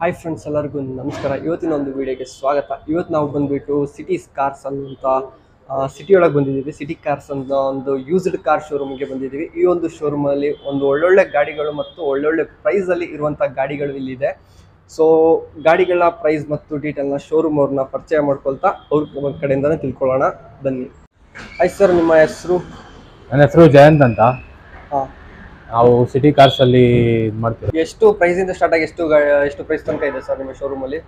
Hi friends, ಎಲ್ಲರಿಗೂ ನಮಸ್ಕಾರ. ಇವತ್ತಿನ ಒಂದು ವಿಡಿಯೋಗೆ ಸ್ವಾಗತ. ಇವತ್ತು ನಾವು ಬಂದುಬಿಟ್ಟು ಸಿಟಿ ಕಾರ್ಸ್ ಅಂತ ಸಿಟಿ ಒಳಗೆ ಬಂದಿದ್ದೀವಿ. ಸಿಟಿ ಕಾರ್ಸ್ ಅಂತ ಒಂದು ಯೂಸ್ಡ್ ಕಾರ್ ಶೋರೂಮ್ಗೆ ಬಂದಿದ್ದೀವಿ. ಈ ಒಂದು ಶೋರೂಮಲ್ಲಿ ಒಂದು ಒಳ್ಳೊಳ್ಳೆ ಗಾಡಿಗಳು ಮತ್ತು ಒಳ್ಳೊಳ್ಳೆ ಪ್ರೈಸಲ್ಲಿ ಇರುವಂಥ ಗಾಡಿಗಳು ಇಲ್ಲಿದೆ. ಸೊ ಗಾಡಿಗಳ ಪ್ರೈಸ್ ಮತ್ತು ಡೀಟೇಲ್ನ ಶೋರೂಮ್ ಅವ್ರನ್ನ ಪರಿಚಯ ಮಾಡ್ಕೊಳ್ತಾ ಅವ್ರ ಕಡೆಯಿಂದನೇ ತಿಳ್ಕೊಳ್ಳೋಣ, ಬನ್ನಿ. ಹಾಯ್ ಸರ್, ನಿಮ್ಮ ಹೆಸರು? ನನ್ನ ಹೆಸರು ಜಯಂತ್ ಅಂತ. ಹಾಂ, ನಾವು ಸಿಟಿ ಕಾರ್ಸಲ್ಲಿ ಇದು ಮಾಡ್ತೀವಿ. ಎಷ್ಟು ಪ್ರೈಸಿಂದ ಸ್ಟಾರ್ಟ್ ಆಗಿ ಎಷ್ಟು ಪ್ರೈಸ್ ತನಕ ಇದೆ ಸರ್ ನಿಮ್ಮ ಶೋರೂಮಲ್ಲಿ?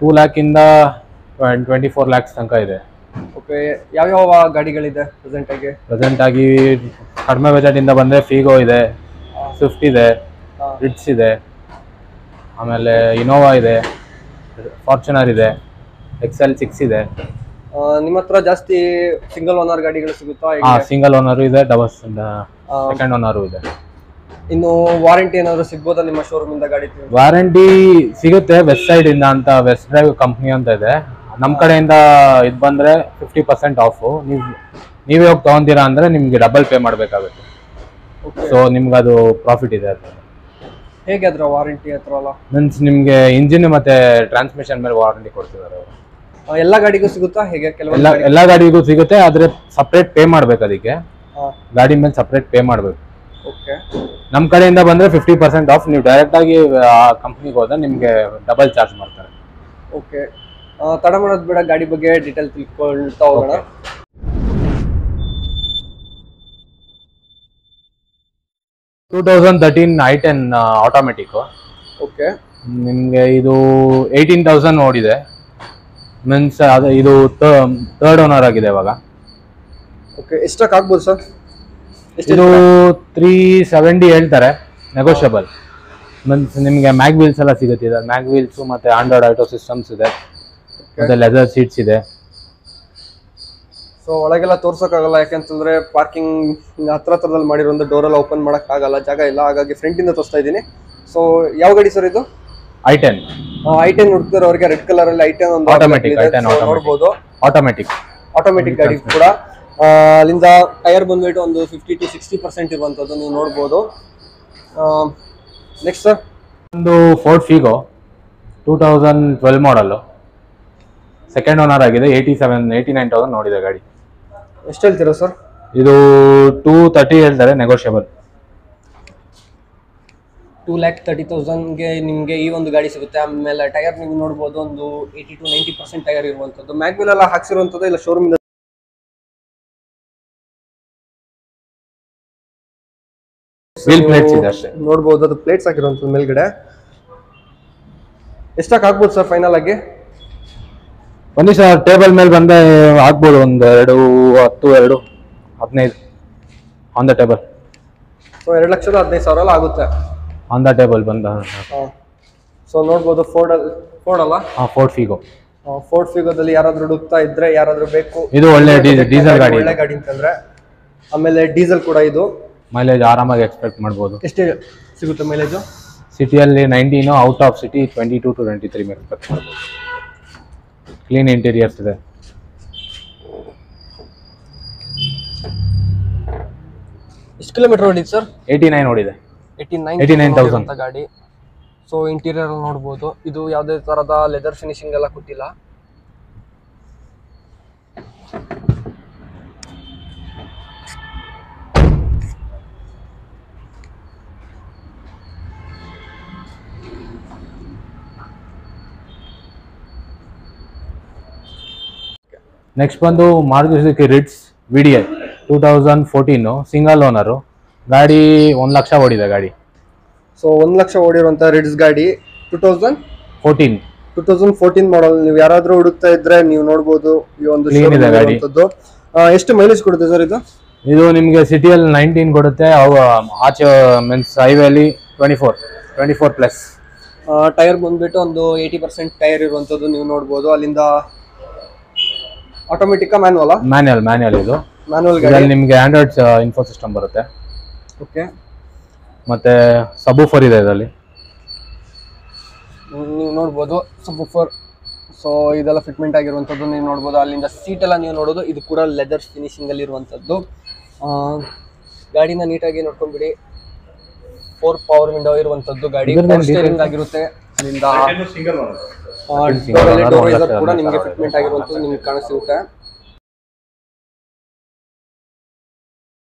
2 lakhದಿಂದ 24 lakhs ತನಕ ಇದೆ. ಓಕೆ, ಯಾವ್ಯಾವ ಗಾಡಿಗಳಿದೆ ಪ್ರೆಸೆಂಟ್ ಆಗಿ? ಕಡಿಮೆ ಬಜೆಟಿಂದ ಬಂದರೆ ಫೀಗೋ ಇದೆ, ಸ್ವಿಫ್ಟ್ ಇದೆ, ರಿಟ್ಸ್ ಇದೆ, ಆಮೇಲೆ ಇನೋವಾ ಇದೆ, ಫಾರ್ಚುನರ್ ಇದೆ, XL6 ಇದೆ. ನಿಮ್ಮ ಹತ್ರ ಜಾಸ್ತಿ ಸಿಂಗಲ್ ಓನರ್ ಗಾಡಿಗಳು ಸಿಗುತ್ತಾ? ಸಿಂಗಲ್ ಓನರು ಇದೆ, ಡಬಲ್ಸ್ ಸೆಕೆಂಡ್ ಓನರು ಇದೆ. ಇನ್ನು ವಾರಂಟಿ ಏನಾದರೂ ಸಿಗ್ಬೋದಾ ನಿಮ್ಮ ಶೋರೂಮ್ ಇಂದ ಗಾಡಿ? ವಾರಂಟಿ ಸಿಗುತ್ತೆ, ವೆಸ್ಟ್ ಸೈಡ್ ಇಂದ ಅಂತ, ವೆಸ್ಟ್ ಡ್ರೈವ್ ಕಂಪ್ನಿ ಅಂತ ಇದೆ. ನಮ್ಮ ಕಡೆಯಿಂದ ಇದು ಬಂದ್ರೆ 50% ಆಫ್. ನೀವೇ ಹೋಗಿ ತಗೊಂತೀರಾ ಅಂದ್ರೆ ನಿಮ್ಗೆ ಡಬಲ್ ಪೇ ಮಾಡಬೇಕಾಗುತ್ತೆ. ಸೊ ನಿಮ್ಗೆ ಅದು ಪ್ರಾಫಿಟ್ ಇದೆ. ಅದು ಹೇಗೆ ಅದರ ವಾರಂಟಿ ಹತ್ರಲ್ಲ? ಮೀನ್ಸ್ ನಿಮ್ಗೆ ಇಂಜಿನ್ ಮತ್ತೆ ಟ್ರಾನ್ಸ್ಮಿಷನ್ ಮೇಲೆ ವಾರಂಟಿ ಕೊಡ್ತಿದ್ದಾರೆ ಅವರು. ಎಲ್ಲ ಗಾಡಿಗೂ ಸಿಗುತ್ತಾ ಹೇಗೆ? ಎಲ್ಲ ಗಾಡಿಗೂ ಸಿಗುತ್ತೆ, ಆದ್ರೆ ಸಪ್ರೇಟ್ ಪೇ ಮಾಡ್ಬೇಕು. ಅದಕ್ಕೆ ಗಾಡಿ ಮೇಲೆ ಸಪ್ರೇಟ್ ಪೇ ಮಾಡ್ಬೇಕು. ಓಕೆ, ನಮ್ಮ ಕಡೆಯಿಂದ ಬಂದ್ರೆ 50% ಆಫ್. ನೀವು ಡೈರೆಕ್ಟ್ ಆಗಿ ಆ ಕಂಪ್ನಿಗೆ ಹೋದ್ರೆ ನಿಮ್ಗೆ ಡಬಲ್ ಚಾರ್ಜ್ ಮಾಡ್ತಾರೆ. ಓಕೆ, ತಡ ಮಾಡೋದು ಬೇಡ, ಗಾಡಿ ಬಗ್ಗೆ ಡೀಟೇಲ್ ತಿಳ್ಕೊಳ್ತಾ ಹೋಗೋಣ. 2013 i10 ಆಟೋಮೆಟಿಕ್. ಓಕೆ, ನಿಮಗೆ ಇದು 18,000 ಓಡಿದೆ. ಮೀನ್ಸ್ ಅದು ಇದು ಥರ್ಡ್ ಓನರ್ ಆಗಿದೆ ಇವಾಗ. ಓಕೆ, ಎಷ್ಟಕ್ಕೆ ಆಗ್ಬೋದು ಸರ್? ಇದು 370 ಹೇಳ್ತಾರೆ, ನೆಗೋಷಿಯಬಲ್. ಮೀನ್ಸ್ ನಿಮಗೆ ಮ್ಯಾಗ್ ವೀಲ್ಸ್ ಎಲ್ಲ ಸಿಗುತ್ತೆ. ಇದೆ ಮ್ಯಾಗ್ ವೀಲ್ಸ್ ಮತ್ತೆ ಆಂಡ್ರಾಯ್ಡ್ ಆಟೋ ಸಿಸ್ಟಮ್ಸ್ ಇದೆ, ಮತ್ತೆ ಲೆದರ್ ಸೀಟ್ಸ್ ಇದೆ. ಸೊ ಒಳಗೆಲ್ಲ ತೋರ್ಸೋಕ್ಕಾಗಲ್ಲ, ಯಾಕೆಂತಂದ್ರೆ ಪಾರ್ಕಿಂಗ್ ಹತ್ರದಲ್ಲಿ ಮಾಡಿರೋ ಒಂದು ಡೋರೆಲ್ಲ ಓಪನ್ ಮಾಡೋಕ್ಕಾಗಲ್ಲ, ಜಾಗ ಇಲ್ಲ. ಹಾಗಾಗಿ ಫ್ರಂಟಿಂದ ತೋರಿಸ್ತಾ ಇದ್ದೀನಿ. ಸೊ ಯಾವ ಗಾಡಿ ಸರ್ ಇದು? i10 ಹುಡುಕ್ತಿರೋರಿಗೆ ರೆಡ್ ಕಲರ್ ಅಲ್ಲಿ i10 ಒಂದು ಆಟೋಮೆಟಿಕ್. ನೋಡಬಹುದು, ಆಟೋಮೆಟಿಕ್ ಗಾಡಿ ಕೂಡ. ಅಲ್ಲಿಂದ ಟೈರ್ ಬಂದ್ಬಿಟ್ಟು ಒಂದು 50 to 60% ಇರುವಂತದ್ದು ನೀವು ನೋಡಬಹುದು. ನೆಕ್ಸ್ಟ್ ಸರ್, ಒಂದು ಫೋರ್ಡ್ ಫಿಗೋ 2012 ಮಾಡಲ್, ಸೆಕೆಂಡ್ ಓನರ್ ಆಗಿದೆ. 89,000 ನೋಡಿದೆ ಗಾಡಿ. ಎಷ್ಟು ಹೇಳ್ತೀರಾ ಸರ್? ಇದು 230 ಹೇಳ್ತಾರೆ, ನೆಗೋಷಿಯಬಲ್. 2,30,000ಗೆ ನಿಮಗೆ ಈ ಒಂದು ಗಾಡಿ ಸಿಗುತ್ತೆ. ಆಮೇಲೆ ಟೈರ್ ನೀವು ನೋಡಬಹುದು, ಒಂದು 80 to 90% ಟೈರ್ ಇರುವಂತದ್ದು. ಮ್ಯಾಗ್ವಿಲ್ ಎಲ್ಲ ಹಾಕ್ಸಿರುವಂತದ್ದು ಇಲ್ಲ ಶೋರೂಮ್ ಇಂದ? ವೀಲ್ ಪ್ಲೇಟ್ಸ್ ಇದೆ ಅಷ್ಟೇ, ನೋಡಬಹುದು. ಅದು ಪ್ಲೇಟ್ಸ್ ಹಾಕಿರುವಂತದ್ದು ಮೇಲ್ಗಡೆ. ಎಷ್ಟಕ್ಕೆ ಆಗ್ಬೋದು ಸರ್ ಫೈನಲ್ ಆಗಿ? ಬನ್ನಿ ಸರ್, ಟೇಬಲ್ ಮೇಲೆ ಬಂದ್ರೆ ಆಗ್ಬೋದು ಒಂದು 210, 15 ಆನ್ ದ ಟೇಬಲ್. ಸೊ 2,15,000 ಆಗುತ್ತೆ ಆನ್ ದ ಟೇಬಲ್ ಬಂದ. ಸೊ ನೋಡ್ಬೋದು, ಫೋರ್ಡ್ ಅಲ್ಲ? Ford Figo. ಫೋರ್ಡ್ ಫಿಗೋದಲ್ಲಿ ಯಾರಾದ್ರೂ ಹುಡುಕ್ತಾ ಇದ್ರೆ, ಯಾರಾದ್ರೂ ಬೇಕು, ಇದು ಒಳ್ಳೆ ಡೀಸೆಲ್ ಗಾಡಿ, ಒಳ್ಳೆ ಗಾಡಿ ಅಂತಂದ್ರೆ. ಆಮೇಲೆ ಡೀಸೆಲ್ ಕೂಡ ಇದು. ಮೈಲೇಜ್ ಆರಾಮಾಗಿ ಎಕ್ಸ್ಪೆಕ್ಟ್ ಮಾಡ್ಬೋದು. ಎಷ್ಟು ಸಿಗುತ್ತೆ ಮೈಲೇಜು? ಸಿಟಿಯಲ್ಲಿ 19, out of city 22 to 23 expect ಮಾಡ್ಬೋದು. ಕ್ಲೀನ್ ಇಂಟೀರಿಯರ್ಸ್ ಇದೆ. ಎಷ್ಟು ಕಿಲೋಮೀಟರ್ ಓಡಿದೆ ಸರ್? 89 ಓಡಿದೆ. 89,000 ಗಾಡಿ. ಸೊ ಇಂಟೀರಿಯರ್ ನೋಡ್ಬೋದು. ಇದು ಯಾವುದೇ ತರದ ಲೆದರ್ ಫಿನಿಶಿಂಗ್ ಎಲ್ಲ ಕೊಟ್ಟಿಲ್ಲ. ನೆಕ್ಸ್ಟ್ ಬಂದು Maruti Suzuki Ritz VDI 2014 single owner ಗಾಡಿ. 1 ಲಕ್ಷ ಓಡಿದೆ ಗಾಡಿ. ಸೊ 1 ಲಕ್ಷ ಓಡಿರುವಂತ ರಿಟ್ಸ್ ಗಾಡಿ 2014 ಮಾಡಲ್. ನೀವು ಯಾರಾದ್ರೂ ಹುಡುಕ್ತಾ ಇದ್ರೆ ನೀವು ನೋಡಬಹುದು. ಈ ಒಂದು ಗಾಡಿ ಎಷ್ಟು ಮೈಲೇಜ್ ಕೊಡುತ್ತೆ ಸರ್ ಇದು? ಇದು ನಿಮಗೆ ಸಿಟಿಯಲ್ಲಿ 19 ಕೊಡುತ್ತೆ, ಆಚೆ ಮೀನ್ಸ್ ಹೈವೇಲಿ 24 ಪ್ಲಸ್. ಟೈರ್ ಬಂದ್ಬಿಟ್ಟು ಒಂದು 80% ಟೈರ್ ಇರುವಂತದ್ದು ನೀವು ನೋಡಬಹುದು. ಅಲ್ಲಿಂದ ಆಟೋಮೆಟಿಕ್ ಮ್ಯಾನ್ಯುವಲ್ ಇದು ಮ್ಯಾನ್ಯುವಲ್ ಗಾಡಿ. ನಿಮಗೆ ಆಂಡ್ರಾಯ್ಡ್ ಇನ್ಫೋ ಸಿಸ್ಟಮ್ ಬರುತ್ತೆ. ಓಕೆ, ಮತ್ತೆ ಸಬ್ವೂಫರ್ ಇದೆ ಇದರಲ್ಲಿ, ನೀವು ನೋಡ್ಬೋದು ಸಬ್ವೂಫರ್. ಸೊ ಇದೆಲ್ಲ ಫಿಟ್ಮೆಂಟ್ ಆಗಿರುವಂತದ್ದು ನೀವು ನೋಡಬಹುದು. ಅಲ್ಲಿಂದ ಸೀಟ್ ಎಲ್ಲ ನೀವು ನೋಡೋದು, ಇದು ಕೂಡ ಲೆದರ್ ಫಿನಿಶಿಂಗ್ ಅಲ್ಲಿ ಇರುವಂತದ್ದು. ಗಾಡಿನ ನೀಟಾಗಿ ನೋಡ್ಕೊಂಡ್ಬಿಡಿ. 4 ಪವರ್ ವಿಂಡೋ ಇರುವಂತದ್ದು ಗಾಡಿ. ಸ್ಟೀರಿಂಗ್ ಆಗಿರುತ್ತೆ, ಅಲ್ಲಿಂದ ಸಿಂಗಲ್ ಡೋರ್ ವೈಸರ್ ಕೂಡ ನಿಮಗೆ ಫಿಟ್ಮೆಂಟ್ ಆಗಿರುವಂಥದ್ದು ನಿಮ್ಗೆ ಕಾಣಿಸುತ್ತೆ.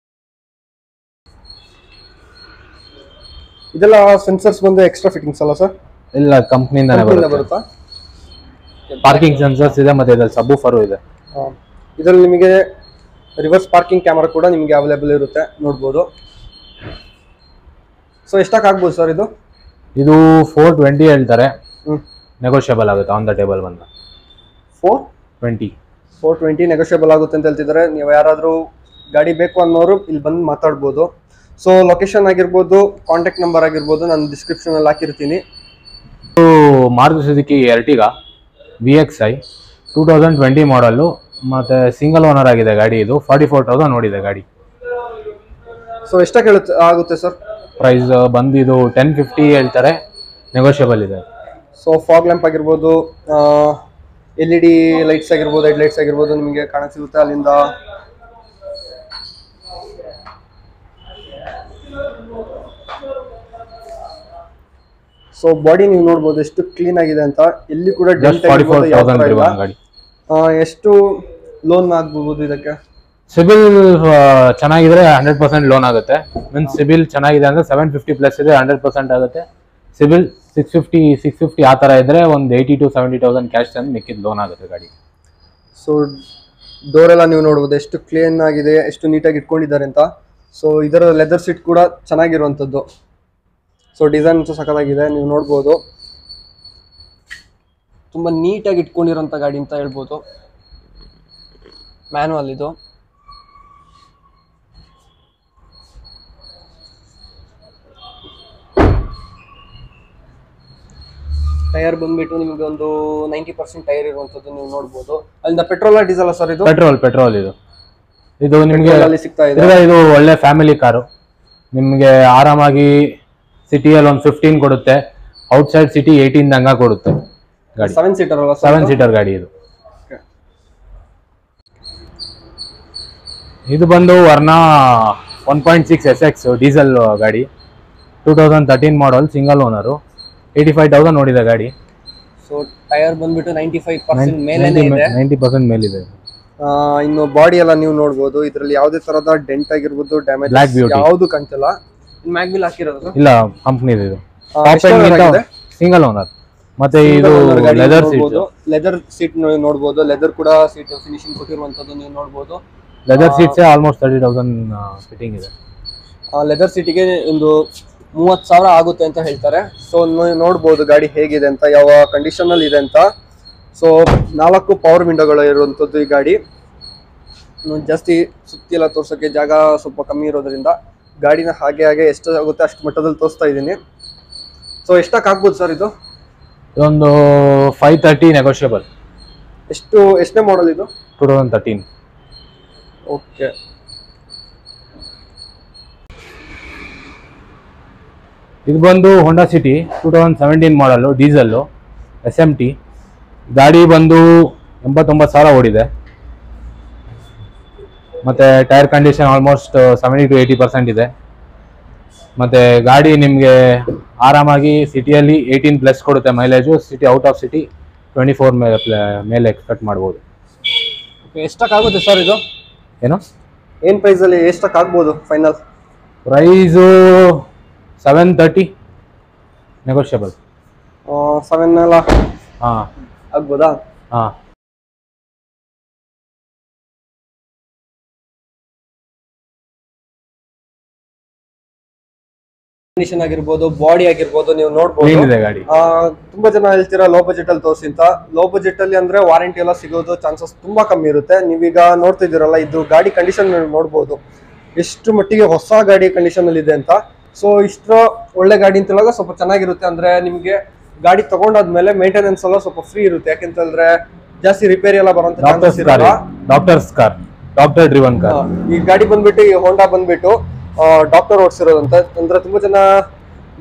ಇದೆಲ್ಲ ಸೆನ್ಸರ್ಸ್ ಬಂದು ಎಕ್ಸ್ಟ್ರಾ ಫಿಟ್ಟಿಂಗ್ಸ್ ಅಲ್ಲ ಸರ್? ಇಲ್ಲ, ಕಂಪ್ನಿಯಿಂದಾನೇ ಬರುತ್ತಾ? ಪಾರ್ಕಿಂಗ್ ಸೆನ್ಸರ್ಸ್ ಇದೆ, ಮತ್ತೆ ಇದ್ರಲ್ಲಿ ಸಬ್ವೂಫರ್ ಇದೆ. ಇದರಲ್ಲಿ ನಿಮಗೆ ರಿವರ್ಸ್ ಪಾರ್ಕಿಂಗ್ ಕ್ಯಾಮರಾ ಕೂಡ ನಿಮಗೆ ಅವೈಲೇಬಲ್ ಇರುತ್ತೆ, ನೋಡ್ಬೋದು. ಸೊ ಎಷ್ಟಕ್ಕೆ ಆಗ್ಬೋದು ಸರ್ ಇದು? ಇದು 420 ಹೇಳ್ತಾರೆ, ನೆಗೋಷಿಯಬಲ್ ಆಗುತ್ತೆ ಆನ್ ದ ಟೇಬಲ್ ಬಂದ. 420 ನೆಗೋಷಿಯಬಲ್ ಆಗುತ್ತೆ ಅಂತ ಹೇಳ್ತಿದ್ದಾರೆ. ನೀವು ಯಾರಾದರೂ ಗಾಡಿ ಬೇಕು ಅನ್ನೋರು ಇಲ್ಲಿ ಬಂದು ಮಾತಾಡ್ಬೋದು. ಸೊ ಲೊಕೇಶನ್ ಆಗಿರ್ಬೋದು, ಕಾಂಟ್ಯಾಕ್ಟ್ ನಂಬರ್ ಆಗಿರ್ಬೋದು ನಾನು ಡಿಸ್ಕ್ರಿಪ್ಷನ್ ಅಲ್ಲಿ ಹಾಕಿರ್ತೀನಿ. ಮಾರುತಿ ಸುಜುಕಿ ಎರ್ಟಿಗಾ VXi 2020 ಮಾಡಲ್ಲು, ಮತ್ತೆ ಸಿಂಗಲ್ ಓನರ್ ಆಗಿದೆ ಗಾಡಿ. ಇದು 44,000 ನೋಡಿದೆ ಗಾಡಿ. ಸೊ ಎಷ್ಟಕ್ಕೆ ಆಗುತ್ತೆ ಸರ್ ಪ್ರೈಸ್ ಬಂದು? ಇದು 1050 ಹೇಳ್ತಾರೆ, ನೆಗೋಷಿಯಬಲ್ ಇದೆ. ಸೊ ಫಾಗ್ ಲ್ಯಾಂಪ್ ಆಗಿರ್ಬೋದು, LED ಲೈಟ್ಸ್ ಆಗಿರ್ಬೋದು, ಹೆಡ್ ಲೈಟ್ಸ್ ಆಗಿರ್ಬೋದು ನಿಮಗೆ ಕಾಣ ಸಿಗುತ್ತೆ. ಅಲ್ಲಿಂದ ಸೊ ಬಾಡಿ ನೀವು ನೋಡ್ಬೋದು ಎಷ್ಟು ಕ್ಲೀನ್ ಆಗಿದೆ ಅಂತ. ಎಲ್ಲಿ ಕೂಡ ಡೆಂಟ್ ಎಷ್ಟು ಲೋನ್ ಆಗ್ಬೋದು ಇದಕ್ಕೆ? ಸಿಬಿಲ್ ಚೆನ್ನಾಗಿದ್ರೆ 100% ಲೋನ್ ಆಗುತ್ತೆ. ಮೀನ್ಸ್ ಸಿಬಿಲ್ ಚೆನ್ನಾಗಿದೆ ಅಂದ್ರೆ 750 ಪ್ಲಸ್ ಇದೆ, 100% ಆಗುತ್ತೆ. ಸಿಬಿಲ್ 650 ಆ ಥರ ಇದ್ರೆ ಒಂದು 80 to 70,000 ಕ್ಯಾಶ್ ತಂದು ಮಿಕ್ಕಿದ ಲೋನ್ ಆಗುತ್ತೆ ಗಾಡಿ. ಸೊ ಡೋರ್ ಎಲ್ಲ ನೀವು ನೋಡ್ಬೋದು ಎಷ್ಟು ಕ್ಲೀನ್ ಆಗಿದೆ, ಎಷ್ಟು ನೀಟಾಗಿ ಇಟ್ಕೊಂಡಿದ್ದಾರೆ ಅಂತ. ಸೊ ಇದರ ಲೆದರ್ ಸೀಟ್ ಕೂಡ ಚೆನ್ನಾಗಿರುವಂಥದ್ದು. ಸೊ ಡಿಸೈನ್ ಸಖತ್ತಾಗಿದೆ, ನೀವು ನೋಡ್ಬೋದು. ತುಂಬ ನೀಟಾಗಿ ಇಟ್ಕೊಂಡಿರೋಂಥ ಗಾಡಿ ಅಂತ ಹೇಳ್ಬೋದು. ಮ್ಯಾನುವಲ್ ಇದು. ಟೈರ್ ಬಂದ್ಬಿಟ್ಟು ನಿಮಗೆ ಒಂದು 90% ಟೈರ್ ಇರುವಂಥದ್ದು ನೀವು ನೋಡ್ಬೋದು. ಅಲ್ಲಿಂದ ಪೆಟ್ರೋಲ್ ಡೀಸೆಲ್ ಸರ್ ಇದು? ಪೆಟ್ರೋಲ್ ಇದು ನಿಮಗೆ ಸಿಗ್ತಾ ಇದೆ. ಇದು ಒಳ್ಳೆ ಫ್ಯಾಮಿಲಿ ಕಾರು. ನಿಮಗೆ ಆರಾಮಾಗಿ ಸಿಟಿಯಲ್ಲಿ ಒಂದು 15 ಕೊಡುತ್ತೆ, ಔಟ್ಸೈಡ್ ಸಿಟಿ 18 ಹಂಗ ಕೊಡುತ್ತೆ ಗಾಡಿ. 7 ಸೀಟರ್ ಅಲ್ಲ? 7 ಸೀಟರ್ ಗಾಡಿ ಇದು. ಇದು ಬಂದು ವರ್ನಾ 1.6 SX ಡೀಸೆಲ್ ಗಾಡಿ, 2013 ಮಾಡಲ್, ಸಿಂಗಲ್ ಓನರು, 85,000 ನೋಡಿದೆ ಗಾಡಿ. ಸೊ ಟೈರ್ ಬಂದ್ಬಿಟ್ಟು 95% ಮೇಲೇನೆ ಇದೆ, 90% ಮೇಲಿದೆ. ಇನ್ನು ಬಾಡಿ ಎಲ್ಲ ನೀವು ನೋಡ್ಬೋದು. ಇದರಲ್ಲಿ ಯಾವುದೇ ತರದ ಡೆಂಟ್ ಆಗಿರ್ಬೋದು, ಡ್ಯಾಮೇಜ್ ಯಾವುದು ಕಾಣ್ತಿಲ್ಲ. ಮ್ಯಾಗ್ವಿಲ್ ಹಾಕಿರೋದು? ಇಲ್ಲ, ಕಂಪ್ನಿ ಇದು. Single owner. ಮತ್ತೆ ಇದು ಲೆದರ್ ಸೀಟ್ ನೋಡ್ಬೋದು. ಲೆದರ್ ಕೂಡ ಸೀಟ್ ಫಿನಿಶಿಂಗ್ ಕೊಟ್ಟಿರುವಂತದ್ದು ನೀವು ನೋಡ್ಬೋದು. ಲೆದರ್ ಸೀಟ್ಸ್ ಆಲ್ಮೋಸ್ಟ್ 30,000 ಫಿಟ್ಟಿಂಗ್ ಇದೆ. ಲೆದರ್ ಸೀಟಿಗೆ ಒಂದು 30,000 ಆಗುತ್ತೆ ಅಂತ ಹೇಳ್ತಾರೆ. ಸೊ ನೋಡ್ಬೋದು ಗಾಡಿ ಹೇಗಿದೆ ಅಂತ, ಯಾವ ಕಂಡೀಷನ್ ಅಲ್ಲಿ ಇದೆ ಅಂತ. ಸೊ 4 ಪವರ್ ವಿಂಡೋಗಳು ಇರುವಂತದ್ದು ಈ ಗಾಡಿ. ಜಾಸ್ತಿ ಸುತ್ತಿ ಎಲ್ಲ ತೋರ್ಸೋಕೆ ಜಾಗ ಸ್ವಲ್ಪ ಕಮ್ಮಿ ಇರೋದ್ರಿಂದ ಗಾಡಿನ ಹಾಗೆ ಎಷ್ಟು ಆಗುತ್ತೆ ಅಷ್ಟು ಮಟ್ಟದಲ್ಲಿ ತೋರಿಸ್ತಾ ಇದ್ದೀನಿ. ಸೊ ಎಷ್ಟಕ್ಕೆ ಆಗ್ಬೋದು ಸರ್ ಇದು? ಒಂದು 530 ನೆಗೋಷಿಯಬಲ್. ಎಷ್ಟನೇ ಮಾಡಲ್ ಇದು? 2013. ಓಕೆ. ಇದು ಬಂದು ಹೋಂಡಾ ಸಿಟಿ 2017 ಮಾಡಲು, ಡೀಸೆಲ್ಲು, SMT ಗಾಡಿ ಬಂದು 89,000 ಓಡಿದೆ. ಮತ್ತೆ ಟೈರ್ ಕಂಡೀಷನ್ ಆಲ್ಮೋಸ್ಟ್ 70 to 80% ಇದೆ. ಮತ್ತೆ ಗಾಡಿ ನಿಮಗೆ ಆರಾಮಾಗಿ ಸಿಟಿಯಲ್ಲಿ 18 ಪ್ಲಸ್ ಕೊಡುತ್ತೆ mileage. City out of city 24 ಮೇಲೆ ಎಕ್ಸ್ಪೆಕ್ಟ್ ಮಾಡ್ಬೋದು. ಎಷ್ಟಕ್ಕಾಗುತ್ತೆ ಸರ್ ಇದು? ಏನು ಪ್ರೈಸಲ್ಲಿ ಎಷ್ಟಕ್ಕಾಗ್ಬೋದು ಫೈನಲ್? Price 730 negotiable. 7 ಎಲ್ಲ ಹಾಂ ಆಗ್ಬೋದಾ? ಹಾಂ. ಕಂಡೀಷನ್ ಆಗಿರ್ಬೋದು, ಬಾಡಿ ಆಗಿರ್ಬೋದು ನೀವು ನೋಡ್ಬೋದು. ಗಾಡಿ ತುಂಬಾ ಜನ ಹೇಳ್ತೀರಾ ಲೋ ಬಜೆಟ್ ಅಲ್ಲಿ ತೋರಿಸಿ ಅಂತ. ಲೋ ಬಜೆಟ್ ಅಲ್ಲಿ ಅಂದ್ರೆ ವಾರಂಟಿ ಎಲ್ಲ ಸಿಗೋದು ಚಾನ್ಸಸ್ ತುಂಬಾ ಕಮ್ಮಿ ಇರುತ್ತೆ. ನೀವೀಗ ನೋಡ್ತಿದ್ದೀರಲ್ಲ, ಇದು ಗಾಡಿ ಕಂಡೀಷನ್ ನೋಡ್ಬೋದು ಎಷ್ಟು ಮಟ್ಟಿಗೆ ಹೊಸ ಗಾಡಿ ಕಂಡೀಷನ್ ಅಲ್ಲಿ ಇದೆ ಅಂತ. ಸೊ ಇಷ್ಟು ಒಳ್ಳೆ ಗಾಡಿ ಅಂತ ಹೇಳೋದು ಸ್ವಲ್ಪ ಚೆನ್ನಾಗಿರುತ್ತೆ. ಅಂದ್ರೆ ನಿಮ್ಗೆ ಗಾಡಿ ತಗೊಂಡಾದ್ಮೇಲೆ ಮೇಂಟೆನೆನ್ಸ್ ಎಲ್ಲ ಸ್ವಲ್ಪ ಫ್ರೀ ಇರುತ್ತೆ. ಯಾಕೆಂತಂದ್ರೆ ಜಾಸ್ತಿ ರಿಪೇರಿ ಎಲ್ಲ ಬರುವಂತ ಚಾನ್ಸಸ್ ಇರಲ್ಲ. Doctor driven car. ಈ ಗಾಡಿ ಬಂದ್ಬಿಟ್ಟು, ಈ ಹೋಂಡಾ ಬಂದ್ಬಿಟ್ಟು ಡಾಕ್ಟರ್ ಓಡಿಸಿರೋದಂತ. ಅಂದ್ರೆ ತುಂಬಾ ಜನ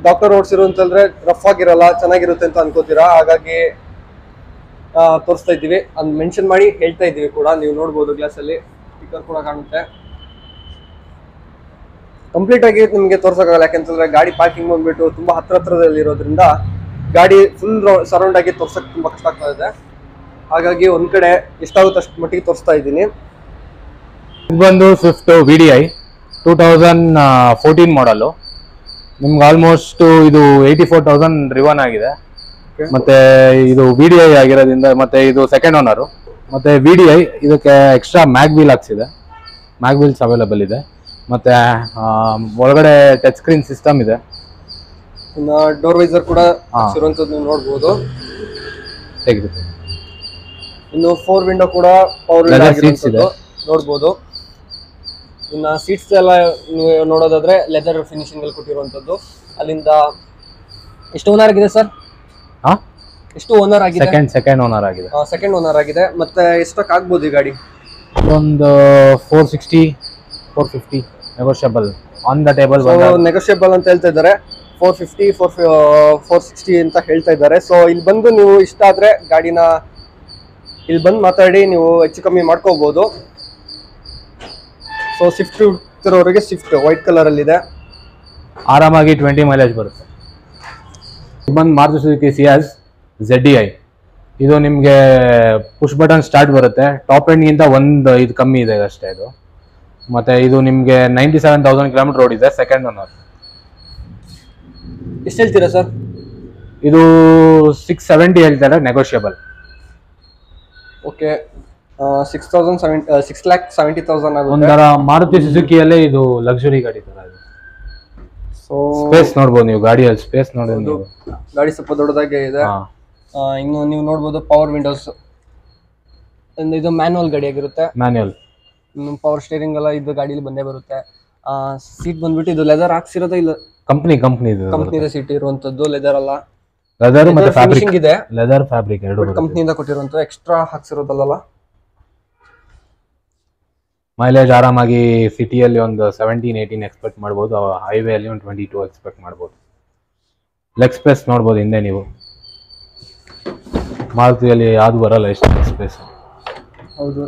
ಡಾಕ್ಟರ್ ಓಡಿಸಿರೋ ಅಂತಂದ್ರೆ ರಫ್ ಆಗಿರಲ್ಲ, ಚೆನ್ನಾಗಿರುತ್ತೆ ಅಂತ ಅನ್ಕೋತೀರಾ. ಹಾಗಾಗಿ ತೋರಿಸ್ತಾ ಇದ್ದೀವಿ, ಅದ್ ಮೆನ್ಷನ್ ಮಾಡಿ ಹೇಳ್ತಾ ಇದ್ದೀವಿ ಕೂಡ. ನೀವು ನೋಡ್ಬೋದು ಗ್ಲಾಸ್ ಅಲ್ಲಿ ಸ್ಟಿಕ್ಕರ್ ಕೂಡ ಕಾಣುತ್ತೆ. ಕಂಪ್ಲೀಟ್ ಆಗಿ ನಿಮ್ಗೆ ತೋರ್ಸೋಕ್ಕಾಗಲ್ಲ, ಯಾಕೆಂತಂದ್ರೆ ಗಾಡಿ ಪಾರ್ಕಿಂಗ್ ಬಂದ್ಬಿಟ್ಟು ತುಂಬಾ ಹತ್ರದಲ್ಲಿ ಇರೋದ್ರಿಂದ ಗಾಡಿ ಫುಲ್ ಸರೌಂಡ್ ಆಗಿ ತೋರ್ಸಕ್ ತುಂಬಾ ಕಷ್ಟ ಆಗ್ತಾ ಇದೆ. ಹಾಗಾಗಿ ಒಂದ್ ಕಡೆ ಎಷ್ಟಾಗುತ್ತೆ ಅಷ್ಟು ಮಟ್ಟಿಗೆ ತೋರಿಸ್ತಾ ಇದ್ದೀನಿ. ಇದು ಬಂದು ಸ್ವಿಫ್ಟ್ VDI 2014 ಮಾಡಲು. ನಿಮ್ಗೆ ಆಲ್ಮೋಸ್ಟ್ ಇದು 84,000 ರಿವನ್ ಆಗಿದೆ. ಮತ್ತೆ ಇದು VDI ಆಗಿರೋದ್ರಿಂದ, ಮತ್ತೆ ಇದು ಸೆಕೆಂಡ್ ಓನರು. ಮತ್ತೆ VDI ಇದಕ್ಕೆ ಎಕ್ಸ್ಟ್ರಾ ಮ್ಯಾಗ್ ವೀಲ್ ಹಾಕ್ಸಿದೆ, ಮ್ಯಾಗ್ ವೀಲ್ಸ್ ಅವೈಲೇಬಲ್ ಇದೆ. ಮತ್ತೆ ಒಳಗಡೆ ಟಚ್ ಸ್ಕ್ರೀನ್ ಸಿಸ್ಟಮ್ ಇದೆ. ಇನ್ನು ಡೋರ್ ವೈಸರ್ ಕೂಡ ಇರುವಂತದ್ದು ನೀವು ನೋಡ್ಬೋದು. ತೆಗೆದು ಇನ್ನು 4 ವಿಂಡೋ ಕೂಡ ಪವರ್ ವಿಂಡೋ ಆಗಿರುವಂತದ್ದು ನೋಡ್ಬೋದು. ಇನ್ನು ಸೀಟ್ಸ್ ಎಲ್ಲ ನೀವು ನೋಡೋದಾದ್ರೆ ಲೆದರ್ ಫಿನಿಶಿಂಗ್ ಅಲ್ಲಿ ಕೊಟ್ಟಿರುವಂತದ್ದು. ಅಲ್ಲಿಂದ ಎಷ್ಟು ಓನರ್ ಆಗಿದೆ ಸರ್? ಎಷ್ಟು ಓನರ್ ಆಗಿದೆ? ಸೆಕೆಂಡ್ ಓನರ್ ಆಗಿದೆ. ಸೆಕೆಂಡ್ ಓನರ್ ಆಗಿದೆ. ಮತ್ತೆ ಎಷ್ಟಕ್ಕೆ ಆಗ್ಬೋದು ಈ ಗಾಡಿ? ಒಂದು 460-450 negotiable on the table. Negotiable ಅಂತ ಹೇಳ್ತಾ ಇದ್ದಾರೆ. 450 460 ಅಂತ ಹೇಳ್ತಾ ಇದ್ದಾರೆ. ಸೊ ಇಲ್ಲಿ ಬಂದು ನೀವು ಇಷ್ಟ ಆದ್ರೆ ಗಾಡಿನ ಇಲ್ಲಿ ಬಂದು ಮಾತಾಡಿ ನೀವು ಹೆಚ್ಚು ಕಮ್ಮಿ ಮಾಡ್ಕೋಬಹುದು. ಸೊ ಸ್ವಿಫ್ಟ್ ಇರೋರಿಗೆ ಸ್ವಿಫ್ಟ್ ವೈಟ್ ಕಲರ್ ಅಲ್ಲಿ ಇದೆ, ಆರಾಮಾಗಿ 20 ಮೈಲೇಜ್ ಬರುತ್ತೆ. ಬಂದು ಮಾರುತಿ ಸುಜುಕಿ ಸಿಯಾಜ್ ZDI. ಇದು ನಿಮಗೆ ಪುಷ್ ಬಟನ್ ಸ್ಟಾರ್ಟ್ ಬರುತ್ತೆ. ಟಾಪ್ ಎಂಡ್ಗಿಂತ ಒಂದು ಇದು ಕಮ್ಮಿ ಇದೆ ಅಷ್ಟೇ ಇದು. ಮತ್ತೆ ಇದು ನಿಮಗೆ 97,000 ಕಿಲೋಮೀಟರ್ ರೋಡ್ ಇದೆ. Second owner. ಎಷ್ಟು ಹೇಳ್ತೀರಾ ಸರ್? ಇದು 670 ಹೇಳ್ತಾರೆ, ನೆಗೋಷಿಯಬಲ್. ಓಕೆ, 6,70,000 ಆಗುತ್ತೆ. ಒಂಥರ ಮಾರುತಿ ಸುಜುಕಿಯಲ್ಲೇ ಇದು ಲಕ್ಸುರಿ ಗಾಡಿ ತರ ಇದೆ. ಸೊ ಸ್ಪೇಸ್ ನೋಡ್ಬೋದು ನೀವು, ಗಾಡಿಯಲ್ಲಿ ಸ್ಪೇಸ್ ನೋಡಿ. ಗಾಡಿ ಸ್ವಲ್ಪ ದೊಡ್ಡದಾಗೆ ಇದೆ. ಇನ್ನು ನೀವು ನೋಡ್ಬೋದು ಪವರ್ ವಿಂಡೋಸ್. ಇದು ಮ್ಯಾನುವಲ್ ಗಾಡಿ ಆಗಿರುತ್ತೆ. ಮ್ಯಾನ್ಯುಯಲ್. ಇನ್ನು ಪವರ್ ಸ್ಟೇರಿಂಗ್ ಎಲ್ಲ ಇದು ಗಾಡಿಲಿ ಬಂದೇ ಬರುತ್ತೆ. ಸೀಟ್ ಬಂದ್ಬಿಟ್ಟು ಇದು ಲೆದರ್ ಹಾಕ್ಸಿರೋದು ಇಲ್ಲ, ಕಂಪ್ನಿ ಕಂಪ್ನಿದ ಸೀಟ್ ಇರುವಂತದ್ದು. ಲೆದರ್ ಅಲ್ಲ, ಲೆದರ್ ಮತ್ತೆ ಫ್ಯಾಬ್ರಿಕ್ ಇದೆ. ಲೆದರ್ ಫ್ಯಾಬ್ರಿಕ್ ಎರಡು ಕಂಪ್ನಿಯಿಂದ ಕೊಟ್ಟಿರುವಂತ ಎಕ್ಸ್ಟ್ರಾ ಹಾಕ್ಸಿರೋದಲ್ಲ. ಮೈಲೇಜ್ ಆರಾಮಾಗಿ ಸಿಟಿಯಲ್ಲಿ ಒಂದು 17-18 ಎಕ್ಸ್ಪೆಕ್ಟ್ ಮಾಡ್ಬೋದು. ಹೈವೇ ಅಲ್ಲಿ ಒಂದು 22 ಎಕ್ಸ್ಪೆಕ್ಟ್ ಮಾಡ್ಬೋದು. ಲೆಗ್ ಸ್ಪೇಸ್ ನೋಡ್ಬೋದು ಹಿಂದೆ ನೀವು. ಮಾರುತಿಯಲ್ಲಿ ಯಾವ್ದು ಬರಲ್ಲ ಎಷ್ಟು ಸ್ಪೇಸ್. ಹೌದು,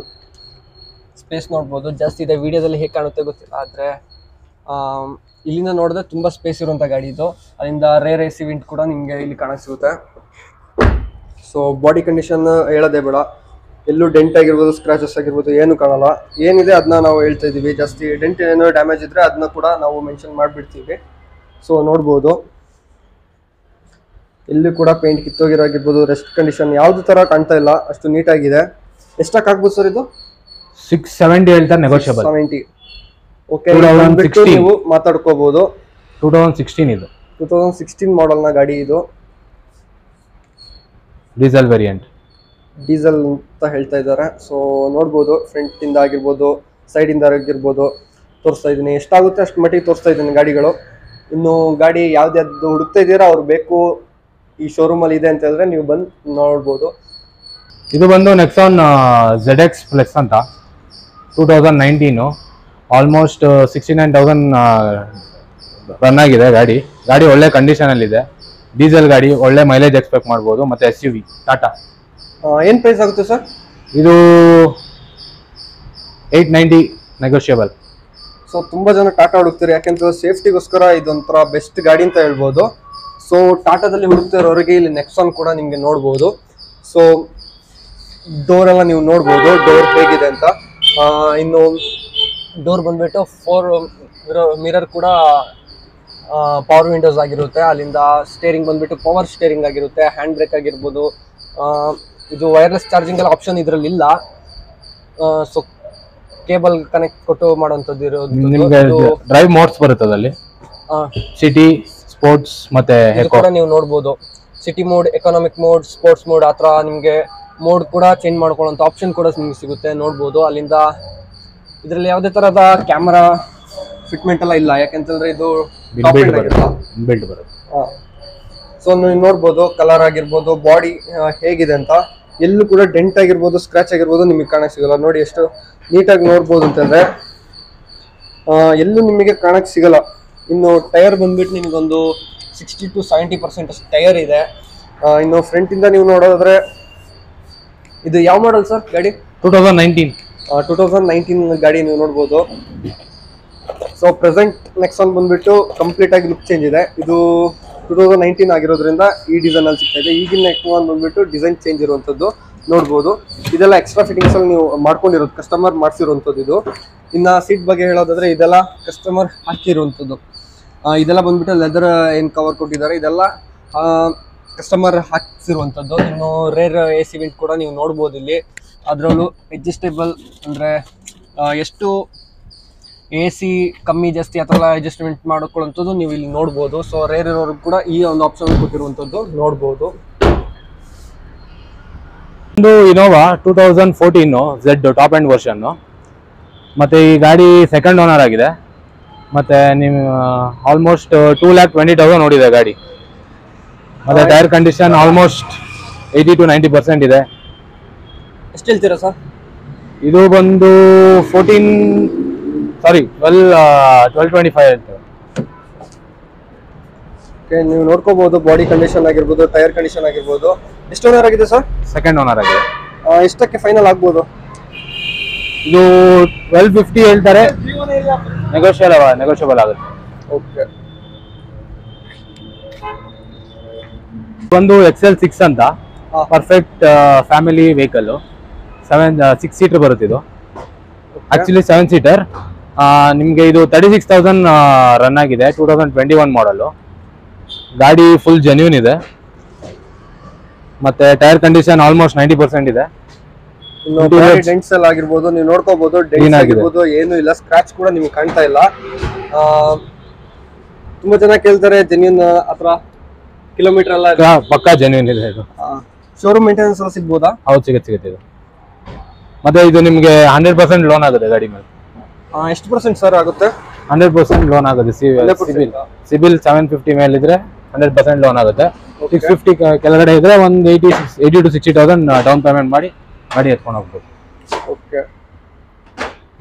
ಸ್ಪೇಸ್ ನೋಡ್ಬೋದು ಜಾಸ್ತಿ ಇದೆ. ವಿಡಿಯೋದಲ್ಲಿ ಹೇಗೆ ಕಾಣುತ್ತೆ ಗೊತ್ತಿಲ್ಲ, ಆದರೆ ಇಲ್ಲಿಂದ ನೋಡಿದ್ರೆ ತುಂಬ ಸ್ಪೇಸ್ ಇರುವಂಥ ಗಾಡಿ ಇದು. ಅಲ್ಲಿಂದ ರೇರ್ AC ವಿಂಟ್ ಕೂಡ ನಿಮಗೆ ಇಲ್ಲಿ ಕಾಣಕ್ಕೆ ಸಿಗುತ್ತೆ. ಸೊ ಬಾಡಿ ಕಂಡೀಷನ್ ಹೇಳೋದೇ ಬೇಡ, ಎಲ್ಲೂ ಡೆಂಟ್ ಆಗಿರ್ಬೋದು, ಸ್ಕ್ರಾಚಸ್ ಆಗಿರ್ಬೋದು ಏನು ಕಾಣಲ್ಲ. ಏನಿದೆ ಅದನ್ನ ನಾವು ಹೇಳ್ತಾ ಇದ್ದೀವಿ. ಜಾಸ್ತಿ ಡೆಂಟ್ ಏನೋ ಡ್ಯಾಮೇಜ್ ಇದ್ದರೆ ಅದನ್ನ ಕೂಡ ನಾವು ಮೆನ್ಷನ್ ಮಾಡಿಬಿಡ್ತೀವಿ. ಸೊ ನೋಡ್ಬೋದು ಇಲ್ಲಿ ಕೂಡ ಪೇಂಟ್ ಕಿತ್ತೋಗಿರಾಗಿರ್ಬೋದು, ರೆಸ್ಟ್ ಕಂಡೀಷನ್ ಯಾವ್ದು ಥರ ಕಾಣ್ತಾ ಇಲ್ಲ, ಅಷ್ಟು ನೀಟಾಗಿದೆ. ಎಷ್ಟಕ್ಕೆ ಆಗ್ಬೋದು ಸರ್ ಇದು? 670 ಹೇಳ್ತಾರೆ, ನೆಗೋಷಿಯಬಲ್. 70. ಓಕೆ, ನೀವು ಮಾತಾಡ್ಕೋಬಹುದು. 2016 ಇದು. 2016 ಮಾಡೆಲ್ನ ಗಾಡಿ ಇದು. Diesel variant. ಡೀಸೆಲ್ ಅಂತ ಹೇಳ್ತಾ ಇದ್ದಾರೆ. ಸೊ ನೋಡ್ಬೋದು, ಫ್ರಂಟ್ ಇಂದ ಆಗಿರ್ಬೋದು, ಸೈಡ್ ಇಂದ ಆಗಿರ್ಬೋದು ತೋರಿಸ್ತಾ ಇದ್ದೀನಿ. ಎಷ್ಟಾಗುತ್ತೆ ಅಷ್ಟು ಮಟ್ಟಿಗೆ ತೋರಿಸ್ತಾ ಇದ್ದೀನಿ ಗಾಡಿಗಳು. ಇನ್ನು ಗಾಡಿ ಯಾವ್ದು ಹುಡುಕ್ತಾ ಇದ್ದೀರಾ, ಅವ್ರು ಬೇಕು ಈ ಶೋರೂಮ್ ಅಲ್ಲಿ ಇದೆ ಅಂತ ಹೇಳಿದ್ರೆ ನೀವು ಬಂದು ನೋಡ್ಬೋದು. ಇದು ಬಂದು ನೆಕ್ಸಾನ್ ZX Flex ಅಂತ 2019. ಆಲ್ಮೋಸ್ಟ್ 69,000 ರನ್ ಆಗಿದೆ ಗಾಡಿ. ಒಳ್ಳೆ ಕಂಡೀಷನ್ ಅಲ್ಲಿ ಇದೆ. ಡೀಸೆಲ್ ಗಾಡಿ, ಒಳ್ಳೆ ಮೈಲೇಜ್ ಎಕ್ಸ್ಪೆಕ್ಟ್ ಮಾಡ್ಬೋದು. ಮತ್ತೆ SUV ಟಾಟಾ. ಏನ್ ಪ್ರೈಸ್ ಆಗುತ್ತೆ ಸರ್ ಇದು? 890 ನೆಗೋಷಿಯಬಲ್. ಸೊ ತುಂಬಾ ಜನ ಟಾಟಾ ಹುಡುಕ್ತಾರೆ, ಯಾಕೆಂದ್ರೆ ಸೇಫ್ಟಿಗೋಸ್ಕರ ಇದೊಂಥರ ಬೆಸ್ಟ್ ಗಾಡಿ ಅಂತ ಹೇಳ್ಬೋದು. ಸೊ ಟಾಟಾದಲ್ಲಿ ಹುಡುಕ್ತಿರೋರಿಗೆ ಇಲ್ಲಿ ನೆಕ್ಸಾನ್ ಕೂಡ ನಿಮ್ಗೆ ನೋಡ್ಬೋದು. ಸೊ ಡೋರ್ ಎಲ್ಲ ನೀವು ನೋಡ್ಬೋದು, ಡೋರ್ ಹೇಗಿದೆ ಅಂತ. ಇನ್ನು ಡೋರ್ ಬಂದ್ಬಿಟ್ಟು 4 ಮಿರರ್ ಕೂಡ ಪವರ್ ವಿಂಡೋಸ್ ಆಗಿರುತ್ತೆ. ಅಲ್ಲಿಂದ ಸ್ಟೇರಿಂಗ್ ಬಂದ್ಬಿಟ್ಟು ಪವರ್ ಸ್ಟೇರಿಂಗ್ ಆಗಿರುತ್ತೆ. ಹ್ಯಾಂಡ್ ಬ್ರೇಕ್ ಆಗಿರ್ಬೋದು. ಇದು ವೈರ್ಲೆಸ್ ಚಾರ್ಜಿಂಗ್ ಎಲ್ಲ ಆಪ್ಷನ್ ಇದರಲ್ಲಿ ಇಲ್ಲ. ಸೊ ಕೇಬಲ್ ಕನೆಕ್ಟ್ ಕೊಟ್ಟು ಮಾಡುವಂಥದ್ದು ಇರೋದು. ನಿಮಗೆ ಡ್ರೈವ್ ಮೋಡ್ಸ್ ಬರುತ್ತೆ ಅದರಲ್ಲಿ, ಸಿಟಿ, ಸ್ಪೋರ್ಟ್ಸ್ ಮತ್ತೆ ಕೂಡ ನೀವು ನೋಡ್ಬೋದು. City mode, economic mode, sports mode, ಆ ಥರ ನಿಮಗೆ ಮೋಡ್ ಕೂಡ ಚೇಂಜ್ ಮಾಡ್ಕೊಳ್ಳೋಂಥ ಆಪ್ಷನ್ ಕೂಡ ನಿಮ್ಗೆ ಸಿಗುತ್ತೆ, ನೋಡ್ಬೋದು. ಅಲ್ಲಿಂದ ಇದರಲ್ಲಿ ಯಾವುದೇ ಥರದ ಕ್ಯಾಮ್ರಾ ಫಿಟ್ಮೆಂಟ್ ಎಲ್ಲ ಇಲ್ಲ, ಯಾಕೆಂತಂದ್ರೆ ಇದು ಬಿಲ್ಡ್ ಬರುತ್ತೆ. ಸೊ ನೀವು ನೋಡ್ಬೋದು ಕಲರ್ ಆಗಿರ್ಬೋದು, ಬಾಡಿ ಹೇಗಿದೆ ಅಂತ. ಎಲ್ಲೂ ಕೂಡ ಡೆಂಟ್ ಆಗಿರ್ಬೋದು, ಸ್ಕ್ರಾಚ್ ಆಗಿರ್ಬೋದು ನಿಮಗೆ ಕಾಣಕ್ಕೆ ಸಿಗಲ್ಲ. ನೋಡಿ ಎಷ್ಟು ನೀಟಾಗಿ ನೋಡ್ಬೋದು ಅಂತಂದ್ರೆ ಎಲ್ಲೂ ನಿಮಗೆ ಕಾಣಕ್ಕೆ ಸಿಗಲ್ಲ. ಇನ್ನು ಟೈರ್ ಬಂದ್ಬಿಟ್ಟು ನಿಮಗೊಂದು 60 to 70% ಅಷ್ಟು ಟೈರ್ ಇದೆ. ಇನ್ನು ಫ್ರಂಟ್ ಇಂದ ನೀವು ನೋಡೋದಾದ್ರೆ ಇದು ಯಾವ ಮಾಡಲ್ ಸರ್ ಗಾಡಿ? 2019 ಗಾಡಿ ನೀವು ನೋಡ್ಬೋದು. ಸೊ ಪ್ರೆಸೆಂಟ್ ನೆಕ್ಸಾನ್ ಬಂದ್ಬಿಟ್ಟು ಕಂಪ್ಲೀಟ್ ಆಗಿ ಲುಕ್ ಚೇಂಜ್ ಇದೆ. ಇದು 2019 ಆಗಿರೋದ್ರಿಂದ ಈ ಡಿಸೈನ್ ಅಲ್ಲಿ ಸಿಗ್ತಾ ಇದೆ. ಈಗಿನ ನೆಕ್ ಒನ್ ಬಂದ್ಬಿಟ್ಟು ಡಿಸೈನ್ ಚೇಂಜ್ ಇರುವಂತದ್ದು ನೋಡ್ಬೋದು. ಇದೆಲ್ಲ ಎಕ್ಸ್ಟ್ರಾ ಫಿಟ್ಟಿಂಗ್ಸ್ ಅಲ್ಲಿ ನೀವು ಮಾಡ್ಕೊಂಡಿರೋದು, ಕಸ್ಟಮರ್ ಮಾಡಿಸಿರುವಂತದ್ದು ಇದು. ಇನ್ನ ಸೀಟ್ ಬಗ್ಗೆ ಹೇಳೋದಾದ್ರೆ ಇದೆಲ್ಲ ಕಸ್ಟಮರ್ ಹಾಕಿರುವಂತದ್ದು. ಇದೆಲ್ಲ ಬಂದ್ಬಿಟ್ಟು ಲೆದರ್ ಏನ್ ಕವರ್ ಕೊಟ್ಟಿದ್ದಾರೆ ಇದೆಲ್ಲ ಕಸ್ಟಮರ್ ಹಾಕಿಸಿರುವಂತದ್ದು. ಇನ್ನು ರೇರ್ AC ವೆಂಟ್ ಕೂಡ ನೀವು ನೋಡ್ಬೋದು ಇಲ್ಲಿ. ಅದರಲ್ಲೂ ಅಡ್ಜಸ್ಟೇಬಲ್ ಅಂದ್ರೆ ಎಷ್ಟು AC ಕಮ್ಮಿ ಜಾಸ್ತಿ ಅಥವಾ ಅಡ್ಜಸ್ಟ್ಮೆಂಟ್ ಮಾಡ್ಕೊಳ್ಳುವಂಥದ್ದು ನೀವು ಇಲ್ಲಿ ನೋಡ್ಬೋದು. ಸೊ ರೇರ್ ಇರೋರು ಕೂಡ ಈ ಒಂದು ಆಪ್ಷನ್ ಕೊಟ್ಟಿರುವಂಥದ್ದು ನೋಡ್ಬೋದು. ಒಂದು Innova 2014 Z top end version. ಮತ್ತೆ ಈ ಗಾಡಿ ಸೆಕೆಂಡ್ ಓನರ್ ಆಗಿದೆ. ಮತ್ತೆ ನೀವು ಆಲ್ಮೋಸ್ಟ್ 2,20,000 ನೋಡಿದೆ ಗಾಡಿ. ಮತ್ತೆ ಟೈರ್ ಕಂಡೀಷನ್ ಆಲ್ಮೋಸ್ಟ್ 80 to 90% ಇದೆ. ಎಷ್ಟು ಹೇಳ್ತೀರಾ ಸರ್? ಇದು ಬಂದು 1225 ಹೇಳ್ತೇವೆ. ಓಕೆ, ನೀವು ನೋಡ್ಕೋಬಹುದು ಬಾಡಿ ಕಂಡೀಷನ್ ಆಗಿರ್ಬೋದು, ಟೈರ್ ಕಂಡೀಷನ್ ಆಗಿರ್ಬೋದು. ಎಷ್ಟು ಓನರ್ ಆಗಿದೆ ಸರ್? ಸೆಕೆಂಡ್ ಓನರ್ ಆಗಿದೆ. ಎಷ್ಟಕ್ಕೆ ಫೈನಲ್ ಆಗ್ಬೋದು? ಇದು 1250 ಹೇಳ್ತಾರೆ, ನೆಗೋಷಿಯಬಲ್ ಆಗುತ್ತೆ. ಓಕೆ, ಒಂದು XL6 ಅಂತ ಪರ್ಫೆಕ್ಟ್ ಫ್ಯಾಮಿಲಿ ವೆಹಿಕಲ್. 6 ಸೀಟರ್ ಬರುತ್ತೆ ಇದು. Actually 7 seater. ನಿಮಗೆ ಇದು 36,000 ರನ್ ಆಗಿದೆ. 2021 ಮಾಡಲು. ಗಾಡಿ ಫುಲ್ ಜೆನ್ಯೂನ್ ಇದೆ. ಮತ್ತೆ ಟೈರ್ ಕಂಡೀಷನ್ ಆಲ್ಮೋಸ್ಟ್ 90% ಇದೆ. ಡೆಂಟ್ಸ್ ಎಲ್ಲ ಆಗಿರ್ಬೋದು ನೀವು ನೋಡ್ಕೋಬಹುದು. ಡೆಂಟ್ಸ್ ಆಗಿರ್ಬೋದು ಏನು ಇಲ್ಲ, ಸ್ಕ್ರಾಚ್ ಕೂಡ ನಿಮಗೆ ಕಾಣ್ತಾ ಇಲ್ಲ. ತುಂಬಾ ಜನ ಕೇಳ್ತಾರೆ ಜೆನ್ಯೂನ್ ಅಥವಾ ಕಿಲೋಮೀಟರ್ ಎಲ್ಲ ಪಕ್ಕಾ ಜೆನ್ಯೂನ್ ಇದೆ ಇದು. ಶೋರೂಮ್ ಮೇಂಟೆನೆನ್ಸ್ ಎಲ್ಲ ಸಿಗ್ಬೋದಾ? ಹೌದು, ಸಿಗುತ್ತೆ ಇದು. ಮತ್ತೆ ಇದು ನಿಮಗೆ 100% ಲೋನ್ ಆಗುತ್ತೆ ಗಾಡಿ ಮೇಲೆ. ಎಷ್ಟು ಪರ್ಸೆಂಟ್ ಸರ್ ಆಗುತ್ತೆ? 100% ಲೋನ್ ಆಗುತ್ತೆ. ಸಿಬಿಲ್ 750 ಮೇಲೆ ಇದ್ರೆ 100% ಲೋನ್ ಆಗುತ್ತೆ. 650 ಕೆಳಗಡೆ ಇದ್ರೆ ಒಂದು 80 to 60,000 ಡೌನ್ ಪೇಮೆಂಟ್ ಮಾಡಿ ಗಾಡಿ ಎತ್ಕೊಂಡು ಹೋಗ್ಬೋದು. ಓಕೆ,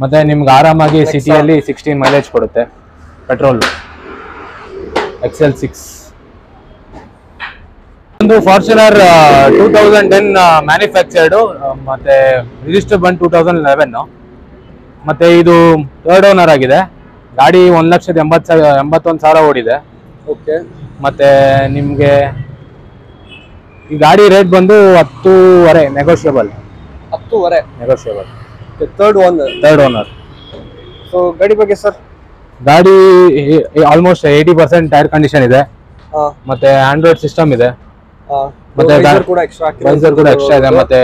ಮತ್ತೆ ನಿಮ್ಗೆ ಆರಾಮಾಗಿ ಸಿಟಿಯಲ್ಲಿ 16 ಮೈಲೇಜ್ ಕೊಡುತ್ತೆ ಪೆಟ್ರೋಲ್. XL6 ಒಂದು ಫಾರ್ಚುನರ್ 2010 ಮ್ಯಾನುಫ್ಯಾಕ್ಚರ್ಡ್. ಮತ್ತೆ ರಿಜಿಸ್ಟರ್ ಬಂದು 2011. ಮತ್ತೆ ಇದು ಥರ್ಡ್ ಓನರ್ ಆಗಿದೆ. ಗಾಡಿ 1,81,000 ಓಡಿದೆ. ಓಕೆ, ಮತ್ತೆ ನಿಮ್ಗೆ ಈ ಗಾಡಿ ರೇಟ್ ಬಂದು 10.5 ನೆಗೋಷಿಯಬಲ್. 10.5 third owner. ಸೊ ಗಾಡಿ ಬಗ್ಗೆ ಸರ್? ಗಾಡಿ ಆಲ್ಮೋಸ್ಟ್ 80% ಟೈರ್ ಕಂಡೀಷನ್ ಇದೆ. ಮತ್ತೆ ಆಂಡ್ರಾಯ್ಡ್ ಸಿಸ್ಟಮ್ ಇದೆ. ಮತ್ತೆ ವೈಸರ್ ಕೂಡ ಎಕ್ಸ್ಟ್ರಾ ಇದೆ. ಮತ್ತೆ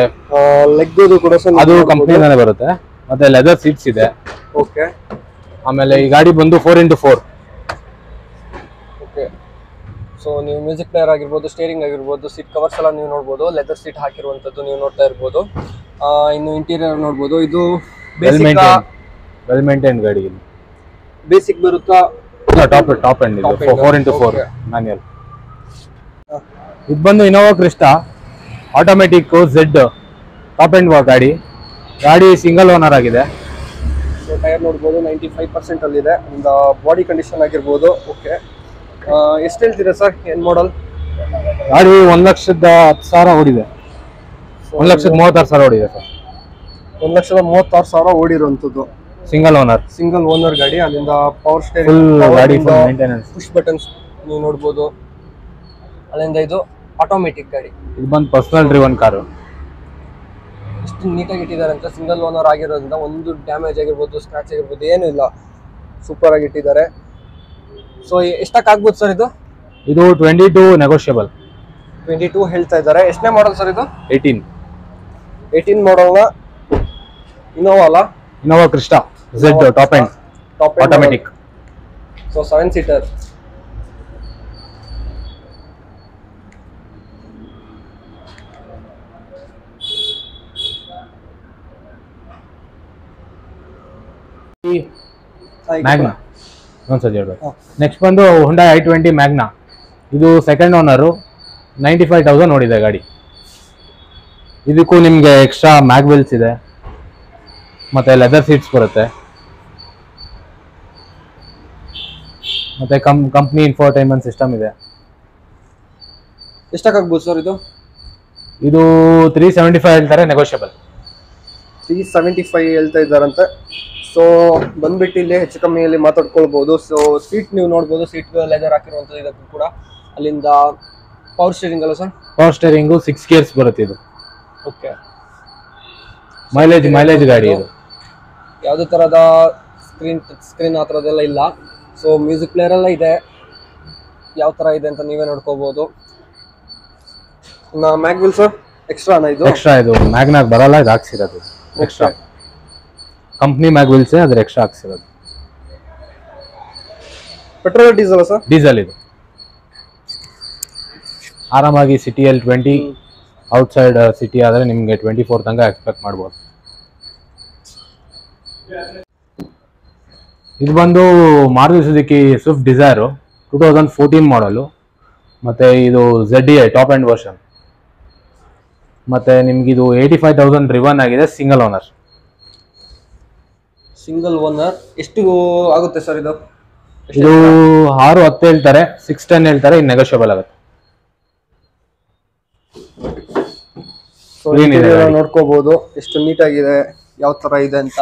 ಲೆಗ್ ಕೂಡ ಅದು ಕಂಪ್ನಿಯಿಂದಾನೆ ಬರುತ್ತೆ. ಮತ್ತೆ ಲೆದರ್ ಸೀಟ್ಸ್ ಇದೆ. ಓಕೆ, ಆಮೇಲೆ ಈ ಗಾಡಿ ಬಂದು 4x4. ಓಕೆ, ಸೊ ನೀವು ಮ್ಯೂಸಿಕ್ ಪ್ಲೇಯರ್ ಆಗಿರ್ಬೋದು, ಸ್ಟೇರಿಂಗ್ ಆಗಿರ್ಬೋದು, ಸೀಟ್ ಕವರ್ಸ್ ಎಲ್ಲ ನೀವು ನೋಡ್ಬೋದು. ಲೆದರ್ ಸೀಟ್ ಹಾಕಿರುವಂತದ್ದು ನೀವು ನೋಡ್ತಾ ಇರ್ಬೋದು. ಇನ್ನು ಇಂಟೀರಿಯರ್ ನೋಡ್ಬೋದು. ಇದು ವೆಲ್ ಮೇಂಟೈನ್ ಗಾಡಿ. ಬೇಸಿಕ್ ಬರುತ್ತಾ? ಟಾಪ್ ಎಂಡ್ ಇದು 4x4 ಮ್ಯಾನ್ಯಲ್. ಇದು ಬಂದು Innova Crysta automatic Z top end ಗಾಡಿ ಸಿಂಗಲ್ ಓನರ್ ಆಗಿದೆ. ಸೊ ಟೈರ್ ನೋಡ್ಬೋದು 95% ಅಲ್ಲಿದೆ. ಒಂದು ಬಾಡಿ ಕಂಡೀಷನ್ ಆಗಿರ್ಬೋದು. ಓಕೆ, ಎಷ್ಟು ಹೇಳ್ತೀರಾ ಸರ್? ಏನ್ ಮಾಡಲ್ ಗಾಡಿ? 1,10,000 ಓಡಿದೆ. 1,36,000 ಓಡಿದೆ ಸರ್. 1,36,000 ಓಡಿರುವಂತದ್ದು. ಸಿಂಗಲ್ ಓನರ್ ಗಾಡಿ. ಅಲ್ಲಿಂದ ಪವರ್ ಫುಲ್ ಸ್ಟೇರಿಂಗ್, ಗಾಡಿ ಫುಲ್ ಮೇಂಟೆನೆನ್ಸ್, ಪುಷ್ ಬಟನ್ಸ್ ನೀವು ನೋಡ್ಬೋದು. ಅಲ್ಲಿಂದ ಇದು ಆಟೋಮೆಟಿಕ್ ಗಾಡಿ. ಇದು ಬಂದು ಪರ್ಸನಲ್ ಡ್ರಿವನ್ ಕಾರು. ಎಷ್ಟು ನೀಟಾಗಿ ಇಟ್ಟಿದ್ದಾರೆ ಅಂತ. ಸಿಂಗಲ್ ಓನರ್ ಆಗಿರೋದ್ರಿಂದ ಒಂದು ಡ್ಯಾಮೇಜ್ ಆಗಿರ್ಬೋದು, ಸ್ಕ್ರಾಚ್ ಆಗಿರ್ಬೋದು ಏನೂ ಇಲ್ಲ. ಸೂಪರ್ ಆಗಿ ಇಟ್ಟಿದ್ದಾರೆ. ಸೊ ಎಷ್ಟಕ್ಕೆ ಆಗ್ಬೋದು ಸರ್ ಇದು? ಇದು 22 ನೆಗೋಷಿಯಬಲ್. 22 ಹೇಳ್ತಾ ಇದ್ದಾರೆ. ಎಷ್ಟನೇ ಮಾಡಲ್ ಸರ್ ಇದು? 18 ಮಾಡಲ್ನ ಇನೋವಾ ಅಲ್ಲ? Innova Crysta Z top end automatic. So 7 seater. Magna ಒಂದ್ಸತಿ ಹೇಳ್ಬೇಕು. ನೆಕ್ಸ್ಟ್ ಬಂದು ಹೊಂಡಾ i20 ಮ್ಯಾಗ್ನಾ. ಇದು ಸೆಕೆಂಡ್ ಓನರು. 95,000 ನೋಡಿದೆ ಗಾಡಿ. ಇದಕ್ಕೂ ನಿಮಗೆ ಎಕ್ಸ್ಟ್ರಾ ಮ್ಯಾಗ್ ವೀಲ್ಸ್ ಇದೆ. ಮತ್ತೆ ಲೆದರ್ ಸೀಟ್ಸ್ ಬರುತ್ತೆ. ಮತ್ತೆ ಕಂಪ್ನಿ ಇನ್ಫೋಟೈನ್ಮೆಂಟ್ ಸಿಸ್ಟಮ್ ಇದೆ. ಎಷ್ಟಕ್ಕಾಗ್ಬೋದು ಸರ್ ಇದು? ಇದು 375 ಹೇಳ್ತಾರೆ, ನೆಗೋಷಿಯಬಲ್. 375 ಹೇಳ್ತಾ ಇದ್ದಾರಂತೆ. ಸೊ ಬಂದ್ಬಿಟ್ಟು ಇಲ್ಲಿ ಹೆಚ್ಚು ಕಮ್ಮಿಯಲ್ಲಿ ಮಾತಾಡ್ಕೊಳ್ಬಹುದು. ಸೊ ಸೀಟ್ ನೀವು ನೋಡ್ಬೋದು. ಸೀಟ್ ಲೆದರ್ ಹಾಕಿರುವಂಥದ್ದು ಇದಕ್ಕೂ ಕೂಡ. ಅಲ್ಲಿಂದ ಪವರ್ ಸ್ಟೀರಿಂಗ್ ಅಲ್ಲ ಸರ್? ಪವರ್ ಸ್ಟೇರಿಂಗು 6 ಗೇರ್ಸ್ ಬರುತ್ತೆ ಇದು. ಓಕೆ. ಮೈಲೇಜ್ ಗಾಡಿ ಇದು. ಯಾವುದೇ ಥರದ ಸ್ಕ್ರೀನ್ ಆ ಥರದ್ದೆಲ್ಲ ಇಲ್ಲ. ಸೊ ಮ್ಯೂಸಿಕ್ ಪ್ಲೇಯರ್ ಎಲ್ಲ ಇದೆ. ಯಾವ ಥರ ಇದೆ ಅಂತ ನೀವೇ ನೋಡ್ಕೋಬೋದು. ಮ್ಯಾಗ್ವಿಲ್ ಸರ್ ಎಕ್ಸ್ಟ್ರಾನ ಇದು? ಎಕ್ಸ್ಟ್ರಾ ಇದು ಮ್ಯಾಗ್ನಾಗ್ ಬರಲ್ಲ, ಇದು ಹಾಕ್ಸಿರೋದು ಎಕ್ಸ್ಟ್ರಾ. ಕಂಪ್ನಿ ಮ್ಯಾಗ್ವಿಲ್ಸ್ ಅದ್ರ ಎಕ್ಸ್ಟ್ರಾ ಹಾಕ್ಸಿರೋದು. Petrol diesel sir? ಡೀಸೆಲ್ ಇದು. ಆರಾಮಾಗಿ ಸಿಟಿಯಲ್ಲಿ 20, ಔಟ್ಸೈಡ್ ಸಿಟಿ ಆದರೆ ನಿಮಗೆ 24 ತನಕ ಎಕ್ಸ್ಪೆಕ್ಟ್ ಮಾಡ್ಬೋದು. ಇದು ಬಂದು ಮಾರುತಿ ಸುಜುಕಿ ಸ್ವಿಫ್ಟ್ ಡಿಸೈರು 2014 ಮಾಡಲು. ಮತ್ತು ಇದು ZDI ಟಾಪ್ ಆ್ಯಂಡ್ ವರ್ಷನ್. ಮತ್ತು ನಿಮಗಿದು 85,000 ರಿವನ್ ಆಗಿದೆ. Single owner. ಎಷ್ಟು ಆಗುತ್ತೆ ಸರ್ ಇದು? ಇದು 6-10 ಹೇಳ್ತಾರೆ, 6-10 ಹೇಳ್ತಾರೆ, ಇನ್ನು ನೆಗೋಷಿಯಬಲ್ ಆಗುತ್ತೆ. ನೋಡ್ಕೋಬಹುದು ಎಷ್ಟು ನೀಟಾಗಿದೆ, ಯಾವ ತರ ಇದೆ ಅಂತ.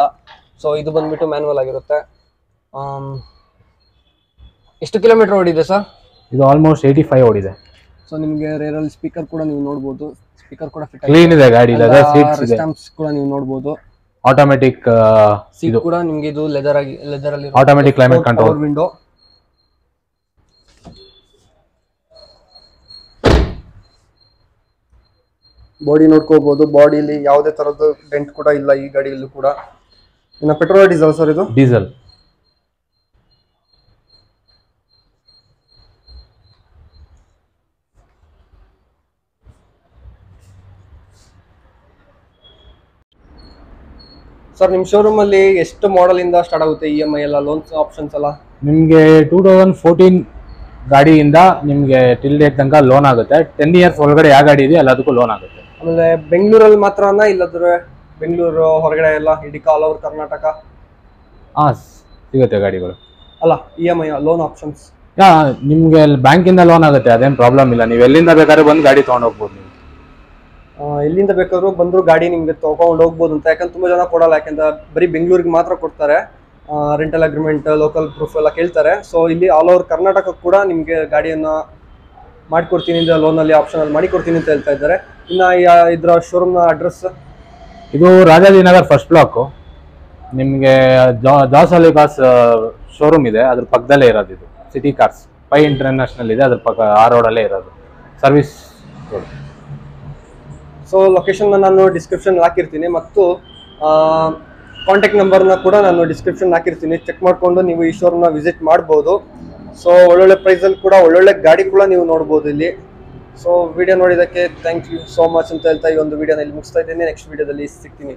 ಸೊ ಇದು ಬಂದ್ಬಿಟ್ಟು ಮ್ಯಾನ್ಯುವಲ್ ಆಗಿರುತ್ತೆ. ಎಷ್ಟು ಕಿಲೋಮೀಟರ್ ಓಡಿದೆ ಸರ್? ಇದು ಆಲ್ಮೋಸ್ಟ್ 85 ಓಡಿದೆ. ಸೊ ನಿಮಗೆ ರೇರಲ್ಲಿ ಸ್ಪೀಕರ್ ಕೂಡ ನೀವು ನೋಡಬಹುದು. ಸ್ಪೀಕರ್ ಕೂಡ ಫಿಟ್ ಕ್ಲೀನ್ ಇದೆ ಗಾಡಿ. ಲೆದರ್ ಸೀಟ್ಸ್ ಇದೆ. ಸ್ಟ್ಯಾಂಪ್ಸ್ ಕೂಡ ನೀವು ನೋಡಬಹುದು. ಆಟೋಮ್ಯಾಟಿಕ್ ಸೀಟ್ ಕೂಡ ನಿಮಗೆ ಇದು ಲೆದರ್ ಅಲ್ಲಿ automatic climate control window. Body ನೋಡ್ಕೋಬಹುದು. ಬಾಡಿಲಿ ಯಾವುದೇ ತರದ್ದು ಡೆಂಟ್ ಕೂಡ ಇಲ್ಲ ಈ ಗಾಡಿಯಲ್ಲೂ ಕೂಡ. ಇನ್ನು ಪೆಟ್ರೋಲ್ ಡೀಸೆಲ್ ಸರ್ ಇದು? ಡೀಸೆಲ್. ಸರ್ ನಿಮ್ಮ ಶೋರೂಮ್ ಅಲ್ಲಿ ಎಷ್ಟು ಮಾಡೆಲ್ ಇಂದ ಸ್ಟಾರ್ಟ್ ಆಗುತ್ತೆ EMI ಎಲ್ಲ, ಲೋನ್ಸ್ ಆಪ್ಷನ್ಸ್ ಎಲ್ಲ? ನಿಮಗೆ 2014 ಗಾಡಿಯಿಂದ ನಿಮಗೆ ಟಿಲ್ ಡೇಟ್ ತನಕ ಲೋನ್ ಆಗುತ್ತೆ. 10 ಇಯರ್ಸ್ ಒಳಗಡೆ ಯಾವ ಗಾಡಿ ಇದೆ ಎಲ್ಲದಕ್ಕೂ ಲೋನ್ ಆಗುತ್ತೆ. ಆಮೇಲೆ ಬೆಂಗಳೂರಲ್ಲಿ ಮಾತ್ರನಾ ಇಲ್ಲದ್ರೆ ಬೆಂಗಳೂರು ಹೊರಗಡೆ ಎಲ್ಲ ಇಡೀ ಆಲ್ ಓವರ್ ಕರ್ನಾಟಕ? ಸಿಗುತ್ತೆ ಗಾಡಿಗಳು. ಅಲ್ಲ EMI ಲೋನ್ ಆಪ್ಷನ್ಸ್? ನಿಮಗೆ ಬ್ಯಾಂಕಿಂದ ಲೋನ್ ಆಗುತ್ತೆ, ಅದೇನು ಪ್ರಾಬ್ಲಮ್ ಇಲ್ಲ. ನೀವು ಎಲ್ಲಿಂದ ಬೇಕಾದ್ರೆ ಬಂದು ಗಾಡಿ ತೊಗೊಂಡು ಹೋಗ್ಬೋದು. ನೀವು ಎಲ್ಲಿಂದ ಬೇಕಾದ್ರೂ ಬಂದ್ರು ಗಾಡಿ ನಿಮ್ಗೆ ತಗೊಂಡು ಹೋಗ್ಬೋದು ಅಂತ. ಯಾಕಂದ್ರೆ ತುಂಬಾ ಜನ ಕೊಡಲ್ಲ, ಯಾಕಂದ್ರೆ ಬರೀ ಬೆಂಗಳೂರಿಗೆ ಮಾತ್ರ ಕೊಡ್ತಾರೆ. ರೆಂಟಲ್ ಅಗ್ರಿಮೆಂಟ್, ಲೋಕಲ್ ಪ್ರೂಫ್ ಎಲ್ಲ ಕೇಳ್ತಾರೆ. ಸೊ ಇಲ್ಲಿ ಆಲ್ ಓವರ್ ಕರ್ನಾಟಕ ಕೂಡ ನಿಮಗೆ ಗಾಡಿಯನ್ನ ಮಾಡಿಕೊಡ್ತೀನಿ, ಲೋನಲ್ಲಿ ಆಪ್ಷನಲ್ಲಿ ಮಾಡಿಕೊಡ್ತೀನಿ ಅಂತ ಹೇಳ್ತಾ ಇದ್ದಾರೆ. ಇನ್ನು ಇದರ ಶೋರೂಮ್ನ ಅಡ್ರೆಸ್? ಇದು ರಾಜಾಜಿನಗರ್ ಫಸ್ಟ್ ಬ್ಲಾಕು. ನಿಮಗೆ ಜಾಸ್ ಅಲಿಕಾಸ್ ಶೋರೂಮ್ ಇದೆ, ಅದ್ರ ಪಕ್ಕದಲ್ಲೇ ಇರೋದು. ಇದು ಸಿಟಿ ಕಾರ್ಸ್ ಪೈ ಇಂಟರ್ನ್ಯಾಷನಲ್ ಇದೆ, ಅದ್ರ ಪಕ್ಕ ಆ ರೋಡಲ್ಲೇ ಇರೋದು ಸರ್ವಿಸ್ ರೋಡ್. ಸೊ ಲೊಕೇಶನ್ನ ನಾನು ಡಿಸ್ಕ್ರಿಪ್ಷನ್ ಹಾಕಿರ್ತೀನಿ ಮತ್ತು ಕಾಂಟ್ಯಾಕ್ಟ್ ನಂಬರ್ನ ಕೂಡ ನಾನು ಡಿಸ್ಕ್ರಿಪ್ಷನ್ ಹಾಕಿರ್ತೀನಿ. ಚೆಕ್ ಮಾಡಿಕೊಂಡು ನೀವು ಈ ಶೋರೂಮ್ನ ವಿಸಿಟ್ ಮಾಡ್ಬೋದು. ಸೊ ಒಳ್ಳೊಳ್ಳೆ ಪ್ರೈಸಲ್ಲಿ ಕೂಡ ಒಳ್ಳೊಳ್ಳೆ ಗಾಡಿ ಕೂಡ ನೀವು ನೋಡ್ಬೋದು ಇಲ್ಲಿ. ಸೊ ವಿಡಿಯೋ ನೋಡಿದ್ದಕ್ಕೆ ಥ್ಯಾಂಕ್ ಯು ಸೋ ಮಚ್ ಅಂತ ಹೇಳ್ತಾ ಈ ಒಂದು ವಿಡಿಯೋನ ಇಲ್ಲಿ ಮುಗಿಸ್ತಾ ಇದ್ದೀನಿ. ನೆಕ್ಸ್ಟ್ ವಿಡಿಯೋದಲ್ಲಿ ಸಿಗ್ತೀನಿ.